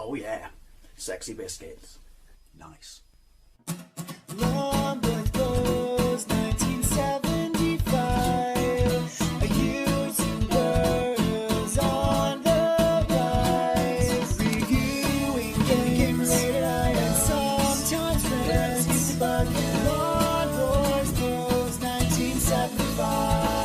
Oh yeah, sexy biscuits. Nice. Long goes 1975. A using girls on the rise. Reviewing games late at night and sometimes friends used to bug. Long goes 1975.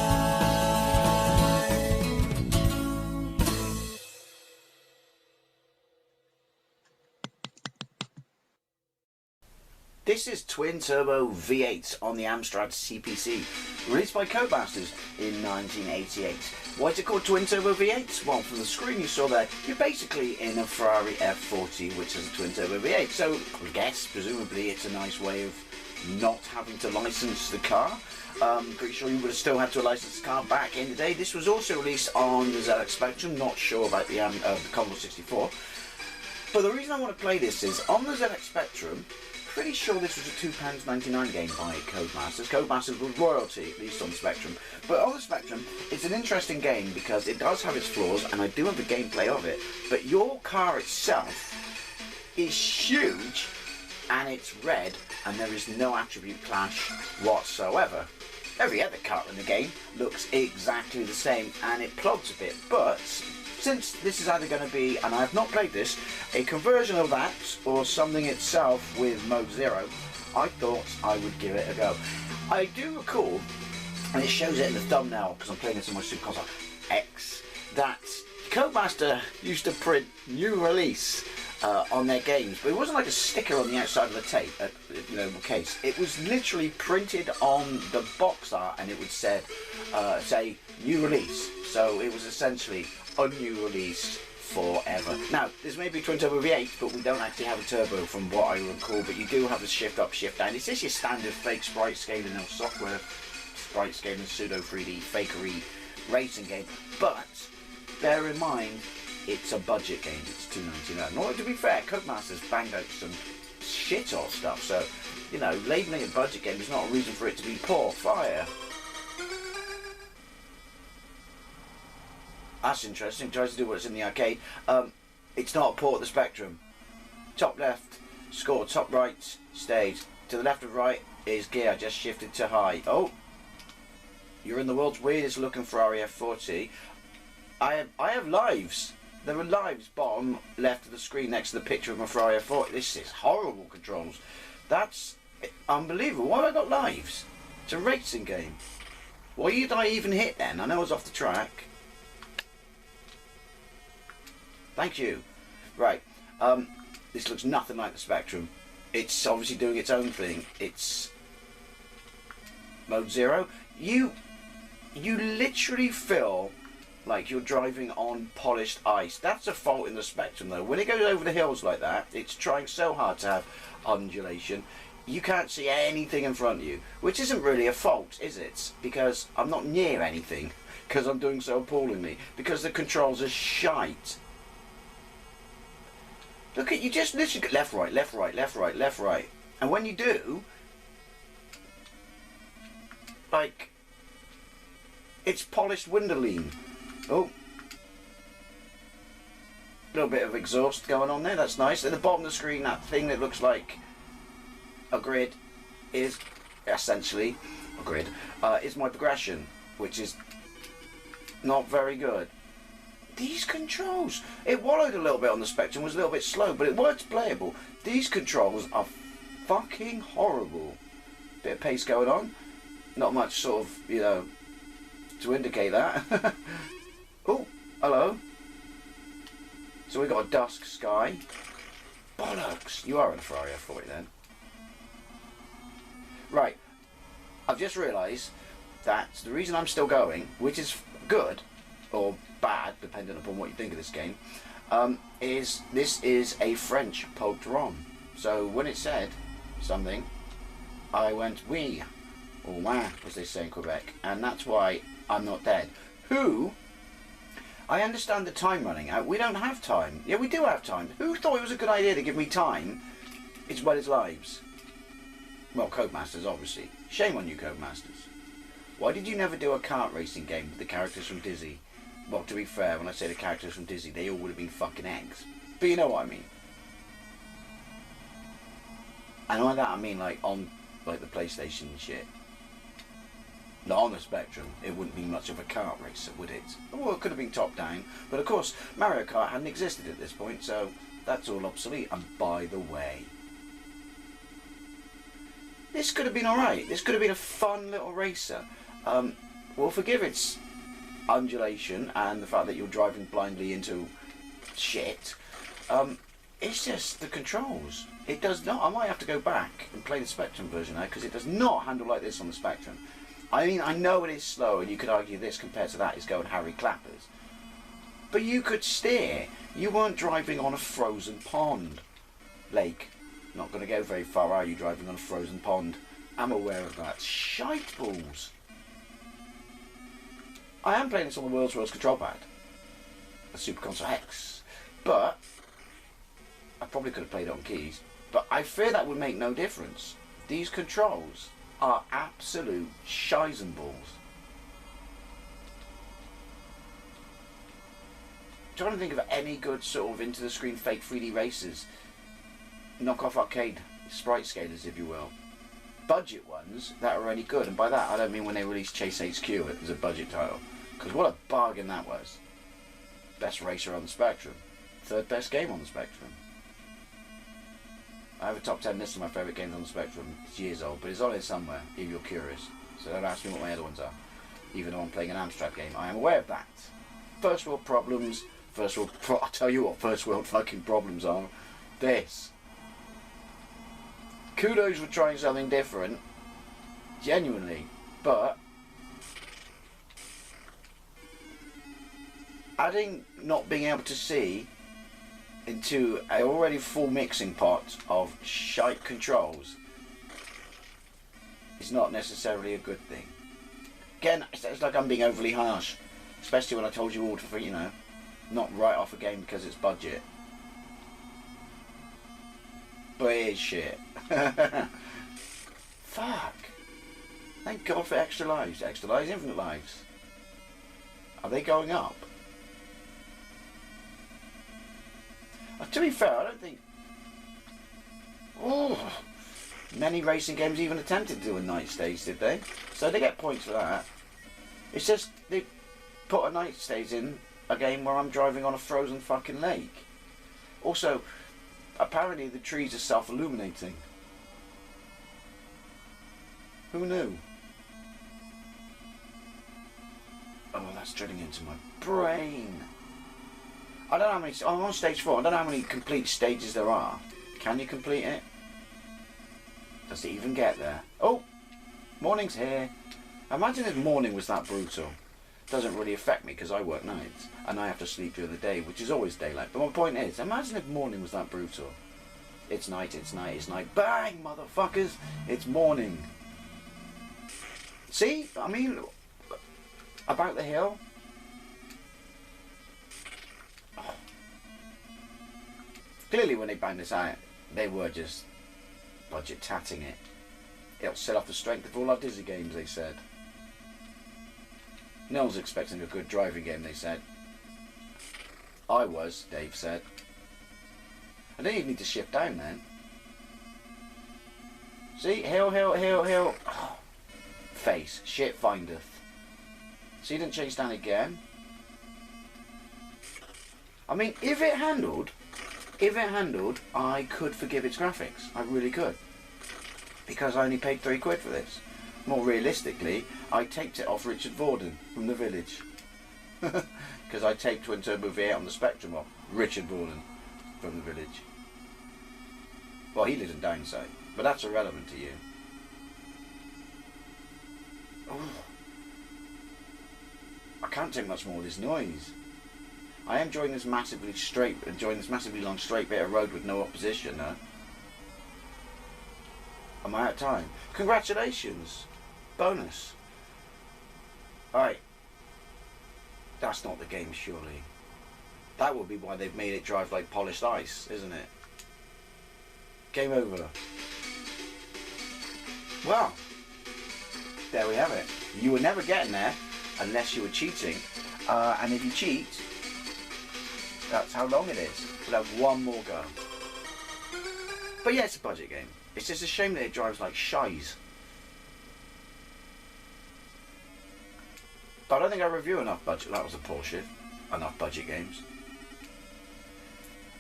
This is Twin Turbo V8 on the Amstrad CPC, released by Codemasters in 1988. Why is it called Twin Turbo V8? Well, from the screen you saw there, you're basically in a Ferrari F40, which is a Twin Turbo V8. So, I guess, presumably, it's a nice way of not having to license the car. Pretty sure you would have still had to license the car back in the day. This was also released on the ZX Spectrum, not sure about the Commodore 64. But the reason I want to play this is, on the ZX Spectrum, pretty sure this was a £2.99 game by Codemasters. Codemasters was royalty, at least on the Spectrum. But on the Spectrum, it's an interesting game because it does have its flaws, and I do have the gameplay of it. But your car itself is huge, and it's red, and there is no attribute clash whatsoever. Every other car in the game looks exactly the same, and it plods a bit. But since this is either going to be, and I have not played this, a conversion of that or something itself with Mode 0, I thought I would give it a go. I do recall, and it shows it in the thumbnail because I'm playing this on my Super Console X, that Codemaster used to print new release on their games, but it wasn't like a sticker on the outside of the tape, case. It was literally printed on the box art, and it would say new release. So it was essentially a new release forever. Now, this may be Twin Turbo V8, but we don't actually have a turbo from what I recall, but you do have a shift up, shift down. It's just your standard fake sprite scaling or software sprite scaling pseudo 3D fakery racing game. But bear in mind, it's a budget game. It's $2.99. Although, to be fair, Codemasters banged out some shit or stuff, so, you know, labelling a budget game is not a reason for it to be poor. Fire. That's interesting. Tries to do what's in the arcade. It's not a port of the Spectrum. Top left, score. Top right, stage. To the left of right is gear. Just shifted to high. Oh, you're in the world's weirdest looking Ferrari F40. I have lives. There are lives bottom left of the screen next to the picture of my Ferrari F40. This is horrible controls. That's unbelievable. Why have I got lives? It's a racing game. Why did I even hit then? I know I was off the track. Thank you. Right. This looks nothing like the Spectrum. It's obviously doing its own thing. It's Mode 0. You literally feel like you're driving on polished ice. That's a fault in the Spectrum though. When it goes over the hills like that, it's trying so hard to have undulation. You can't see anything in front of you, which isn't really a fault, is it? Because I'm not near anything, because I'm doing so appallingly, because the controls are shite. Look at you, just literally left, right, left, right, left, right, left, right. And when you do, like, it's polished window lean. Oh. A little bit of exhaust going on there, that's nice. At the bottom of the screen, that thing that looks like a grid is essentially a grid, is my progression, which is not very good. These controls, it wallowed a little bit on the Spectrum, was a little bit slow, but it was playable. These controls are fucking horrible. Bit of pace going on, not much sort of, you know, to indicate that. Oh, hello. So we got a dusk sky. Bollocks, you are in a Ferrari F40 then. Right, I've just realised that the reason I'm still going, which is good, or bad, depending upon what you think of this game, is this is a French poked ROM. So when it said something, I went oui, or wah, as they say in Quebec, and that's why I'm not dead. Who? I understand the time running out. We don't have time. Yeah, we do have time. Who thought it was a good idea to give me time as well as lives? Well, Codemasters, obviously. Shame on you, Codemasters. Why did you never do a kart racing game with the characters from Dizzy? Well, to be fair, when I say the characters from Dizzy, they all would have been fucking eggs. But you know what I mean. And by that I mean like on like the PlayStation and shit. Not on the Spectrum, it wouldn't be much of a kart racer, would it? Well, it could have been top down, but of course Mario Kart hadn't existed at this point, so that's all obsolete. And by the way, this could have been alright. This could have been a fun little racer. Well, forgive its undulation and the fact that you're driving blindly into shit. It's just the controls. It does not. I might have to go back and play the Spectrum version now because it does not handle like this on the Spectrum. I mean, I know it is slow, and you could argue this compared to that is going Harry Clappers. But you could steer. You weren't driving on a frozen pond. Lake. Not going to go very far, are you, driving on a frozen pond? I'm aware of that. Shite balls. I am playing this on the world's worst control pad. The Super Console X. But I probably could have played it on keys. But I fear that would make no difference. These controls are absolute shizen balls. I'm trying to think of any good sort of into the screen fake 3D races. Knockoff arcade sprite scalers, if you will. Budget ones that are any good, and by that I don't mean when they released Chase HQ it was a budget title. Because what a bargain that was. Best racer on the Spectrum. Third best game on the Spectrum. I have a top 10 list of my favourite games on the Spectrum. It's years old, but it's on it somewhere, if you're curious. So don't ask me what my other ones are. Even though I'm playing an Amstrad game, I am aware of that. First world problems. I'll tell you what first world fucking problems are. This. Kudos for trying something different. Genuinely. But adding not being able to see into an already full mixing pot of shite controls is not necessarily a good thing. Again, it's like I'm being overly harsh, especially when I told you all to, you know, not write off a game because it's budget. But it is shit. Fuck. Thank God for extra lives. Extra lives, infinite lives. Are they going up? To be fair, I don't think many racing games even attempted to do a night stage, did they? So they get points for that. It's just they put a night stage in a game where I'm driving on a frozen fucking lake. Also, apparently the trees are self-illuminating. Who knew? Oh, that's drilling into my brain. I don't know how many. I'm on stage 4. I don't know how many complete stages there are. Can you complete it? Does it even get there? Oh, morning's here. Imagine if morning was that brutal. Doesn't really affect me because I work nights and I have to sleep during the day, which is always daylight. But my point is, imagine if morning was that brutal. It's night. It's night. It's night. Bang, motherfuckers! It's morning. See, I mean, about the hill. Clearly when they banged this out, they were just budget tatting it. It'll set off the strength of all our Dizzy games, they said. No one's expecting a good driving game, they said. I was, Dave said. I don't even need to shift down then. See, hill, hill, hill, hill. Oh. Face, shit findeth. See, didn't chase down again. I mean, if it handled, I could forgive its graphics. I really could. Because I only paid £3 for this. More realistically, I taped it off Richard Vorden from The Village. Because I taped Twin Turbo V8 on the Spectrum off Richard Vorden from The Village. Well, he lives in Downside, but that's irrelevant to you. Oh. I can't take much more of this noise. I am enjoying this massively long straight bit of road with no opposition, though. Am I out of time? Congratulations! Bonus. Alright. That's not the game, surely. That would be why they've made it drive like polished ice, isn't it? Game over. Well, there we have it. You were never getting there unless you were cheating. And if you cheat, That's how long it is. We'll have one more go. But yeah, it's a budget game. It's just a shame that it drives like shies. But I don't think I review enough budget. That was a poor shift. Enough budget games.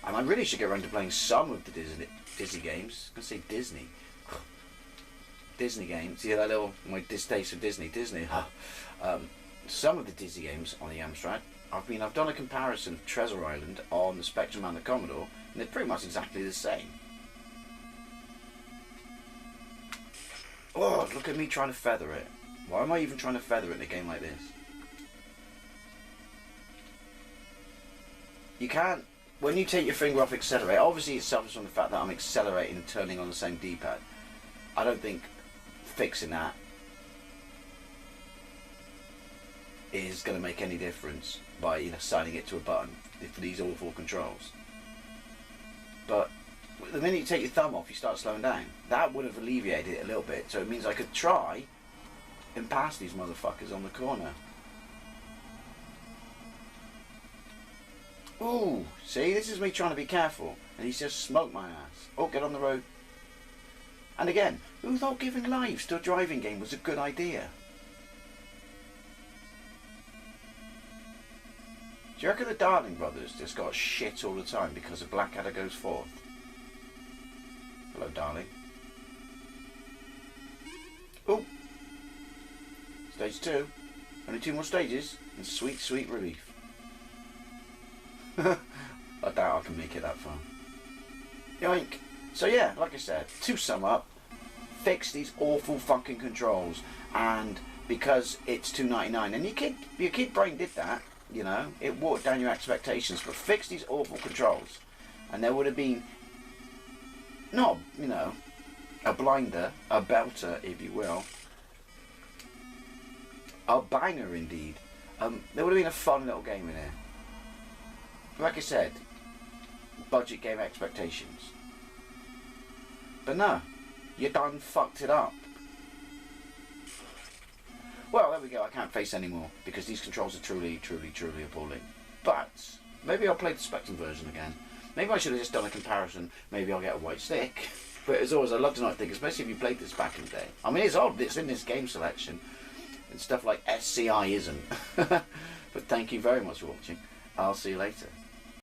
And I really should get around to playing some of the Disney games. I was going to say Disney. Disney games. Yeah, that little, my distaste for Disney. Some of the Disney games on the Amstrad. I've done a comparison of Treasure Island on the Spectrum and the Commodore, and they're pretty much exactly the same. Oh, look at me trying to feather it. Why am I even trying to feather it in a game like this? You can't, when you take your finger off accelerate, obviously it suffers from the fact that I'm accelerating and turning on the same D-pad. I don't think fixing that is going to make any difference by, you know, assigning it to a button for these awful controls. But the minute you take your thumb off, you start slowing down. That would have alleviated it a little bit, so it means I could try and pass these motherfuckers on the corner. Ooh, see, this is me trying to be careful, and he's just smoked my ass. Oh, get on the road. And again, who thought giving lives to a driving game was a good idea? Do you reckon the Darling brothers just got shit all the time because of Blackadder Goes Forth? Hello, darling. Oh, stage 2. Only 2 more stages, and sweet, sweet relief. I doubt I can make it that far. Yoink. So yeah, like I said, to sum up, fix these awful fucking controls, and because it's $2.99, and your kid brain did that, you know, it watered down your expectations, but fix these awful controls, and there would have been not, you know, a blinder, a belter, if you will, a banger indeed. There would have been a fun little game in here. Like I said, budget game expectations. But no, you done fucked it up. Well, there we go, I can't face anymore, because these controls are truly, truly, truly appalling. But maybe I'll play the Spectrum version again. Maybe I should have just done a comparison. Maybe I'll get a white stick. But as always, I love to not think, especially if you played this back in the day. I mean, it's odd, it's in this game selection, and stuff like SCI isn't. But thank you very much for watching. I'll see you later.